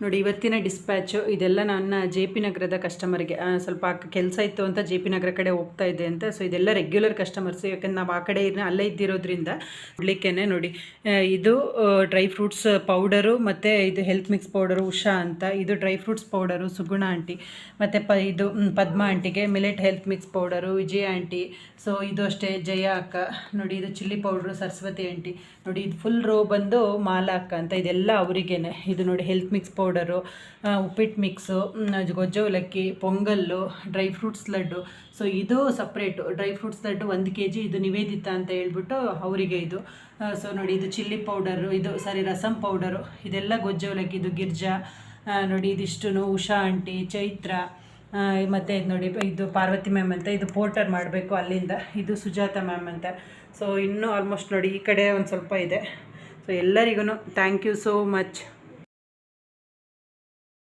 ನೋಡಿ ಇವತ್ತಿನ ಡಿಸ್ಪ್ಯಾಚು ಇದೆಲ್ಲ ನನ್ನ ಜೆ ಪಿ ನಗರದ ಕಸ್ಟಮರ್ಗೆ ಸ್ವಲ್ಪ ಕೆಲಸ ಇತ್ತು ಅಂತ ಜೆ ಪಿ ನಗರ ಕಡೆ ಹೋಗ್ತಾ ಇದ್ದೆ ಅಂತ. ಸೊ ಇದೆಲ್ಲ ರೆಗ್ಯುಲರ್ ಕಸ್ಟಮರ್ಸ್, ಯಾಕಂದ್ರೆ ನಾವು ಆ ಕಡೆ ಅಲ್ಲೇ ಇದ್ದಿರೋದ್ರಿಂದ ನೋಡಲಿಕ್ಕೇ. ನೋಡಿ ಇದು ಡ್ರೈ ಫ್ರೂಟ್ಸ್ ಪೌಡರು ಮತ್ತು ಇದು ಹೆಲ್ತ್ ಮಿಕ್ಸ್ ಪೌಡರು ಉಷಾ ಅಂತ. ಇದು ಡ್ರೈ ಫ್ರೂಟ್ಸ್ ಪೌಡರು ಸುಗುಣ ಆಂಟಿ, ಮತ್ತು ಇದು ಪದ್ಮ ಆಂಟಿಗೆ ಮಿಲೆಟ್ ಹೆಲ್ತ್ ಮಿಕ್ಸ್ ಪೌಡರು ವಿಜಯ ಆಂಟಿ. ಸೊ ಇದು ಅಷ್ಟೇ ಜಯ ಅಕ್ಕ. ನೋಡಿ ಇದು ಚಿಲ್ಲಿ ಪೌಡ್ರು ಸರಸ್ವತಿ ಆಂಟಿ. ನೋಡಿ ಇದು ಫುಲ್ ರೋ ಬಂದು ಮಾಲಾ ಅಕ್ಕ ಅಂತ. ಇದೆಲ್ಲ ಅವರಿಗೇನೆ. ಇದು ನೋಡಿ health mix powder, uppittu mix, gojju avalakki, pongal, dry fruits laddu. So ಇದು separate dry fruits laddu 1 kg. ಇದು ನಿವೇದಿತಾ ಅಂತ ಹೇಳ್ಬಿಟ್ಟು ಅವರಿಗೆ ಇದು. ಸೊ ನೋಡಿ ಇದು ಚಿಲ್ಲಿ ಪೌಡರು, ಇದು ರಸಮ್ ಪೌಡರು, ಇದೆಲ್ಲ ಗೊಜ್ಜು ಅವಲಕ್ಕಿ. ಇದು ಗಿರ್ಜಾ. ನೋಡಿ ಇದಿಷ್ಟು ಉಷಾ ಆಂಟಿ, ಚೈತ್ರ, ಮತ್ತು ಇದು ನೋಡಿ ಇದು ಪಾರ್ವತಿ ಮ್ಯಾಮ್ ಅಂತ. ಇದು ಪೋರ್ಟರ್ ಮಾಡಬೇಕು ಅಲ್ಲಿಂದ. ಇದು ಸುಜಾತ ಮ್ಯಾಮ್ ಅಂತ. ಸೊ ಇನ್ನೂ ಆಲ್ಮೋಸ್ಟ್ ನೋಡಿ ಈ ಕಡೆ ಒಂದು ಸ್ವಲ್ಪ ಇದೆ. ಸೊ ಎಲ್ಲರಿಗೂ ಥ್ಯಾಂಕ್ ಯು ಸೋ ಮಚ್.